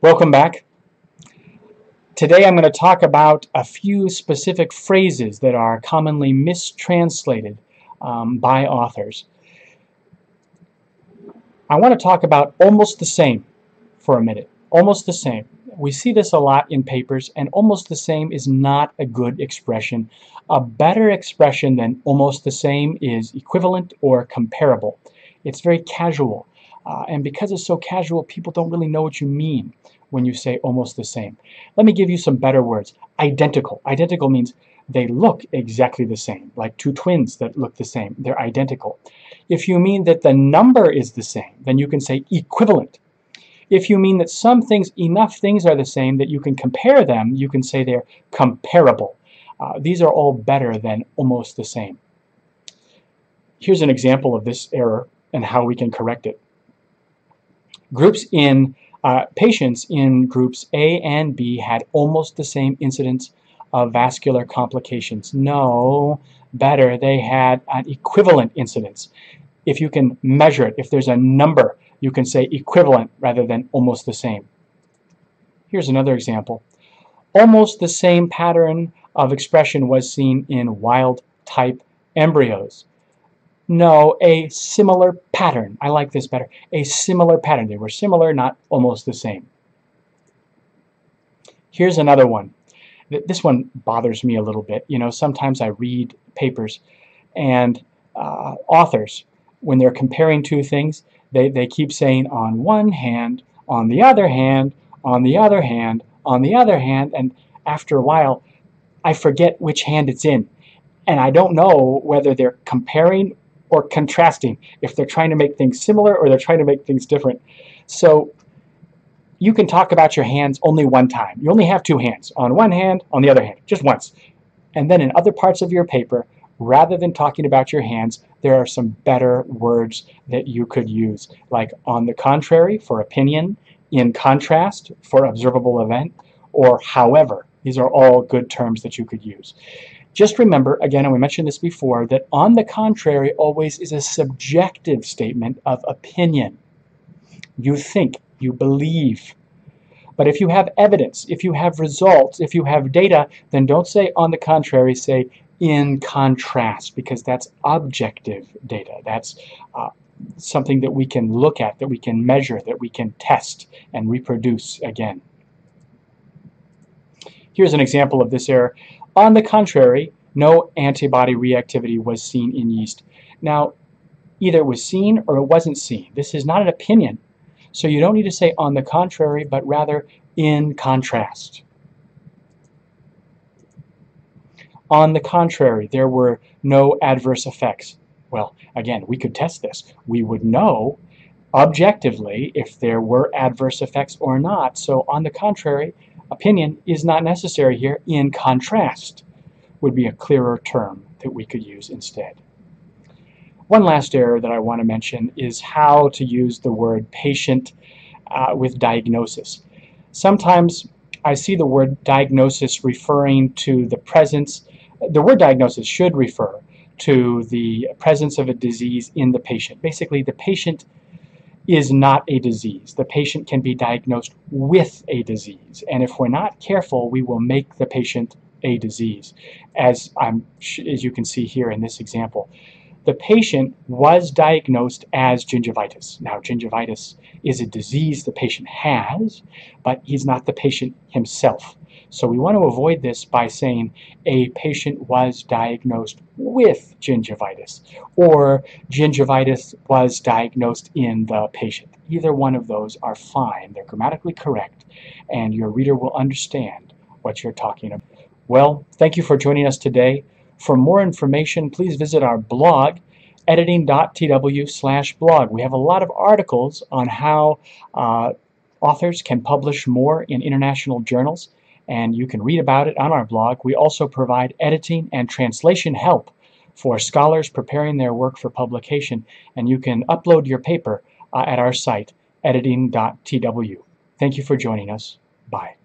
Welcome back. Today I'm going to talk about a few specific phrases that are commonly mistranslated by authors. I want to talk about almost the same for a minute. Almost the same. We see this a lot in papers, and almost the same is not a good expression. A better expression than almost the same is equivalent or comparable. It's very casual. And because it's so casual, people don't really know what you mean when you say almost the same. Let me give you some better words. Identical. Identical means they look exactly the same, like two twins that look the same. They're identical. If you mean that the number is the same, then you can say equivalent. If you mean that enough things are the same that you can compare them, you can say they're comparable. These are all better than almost the same. Here's an example of this error and how we can correct it. Patients in groups A and B had almost the same incidence of vascular complications. No, better, they had an equivalent incidence. If you can measure it, if there's a number, you can say equivalent rather than almost the same. Here's another example. Almost the same pattern of expression was seen in wild-type embryos. No, a similar pattern. I like this better. A similar pattern. They were similar, not almost the same. Here's another one. This one bothers me a little bit. You know, sometimes I read papers and authors, when they're comparing two things, they keep saying on one hand, on the other hand, on the other hand, on the other hand, and after a while, I forget which hand it's in. And I don't know whether they're comparing or contrasting, if they're trying to make things similar or they're trying to make things different. So you can talk about your hands only one time. You only have two hands, on one hand, on the other hand, just once. And then in other parts of your paper, rather than talking about your hands, there are some better words that you could use, like on the contrary for opinion, in contrast for observable event, or however. These are all good terms that you could use. Just remember, again, and we mentioned this before, that on the contrary always is a subjective statement of opinion. You think, you believe. But if you have evidence, if you have results, if you have data, then don't say on the contrary, say in contrast, because that's objective data. That's something that we can look at, that we can measure, that we can test and reproduce again. Here's an example of this error. On the contrary, no antibody reactivity was seen in yeast. Now, either it was seen or it wasn't seen. This is not an opinion. So you don't need to say on the contrary, but rather in contrast. On the contrary, there were no adverse effects. Well, again, we could test this. We would know objectively if there were adverse effects or not. So on the contrary, opinion is not necessary here. In contrast would be a clearer term that we could use instead. One last error that I want to mention is how to use the word patient with diagnosis. Sometimes I see the word diagnosis referring to the presence. The word diagnosis should refer to the presence of a disease in the patient. Basically, the patient is not a disease. The patient can be diagnosed with a disease. And if we're not careful, we will make the patient a disease. As you can see here in this example, the patient was diagnosed as gingivitis. Now, gingivitis is a disease the patient has, but he's not the patient himself. So we want to avoid this by saying a patient was diagnosed with gingivitis, or gingivitis was diagnosed in the patient. Either one of those are fine. They're grammatically correct, and your reader will understand what you're talking about. Well, thank you for joining us today. For more information, please visit our blog, editing.tw/blog. We have a lot of articles on how authors can publish more in international journals, and you can read about it on our blog. We also provide editing and translation help for scholars preparing their work for publication, and you can upload your paper at our site, editing.tw. Thank you for joining us. Bye.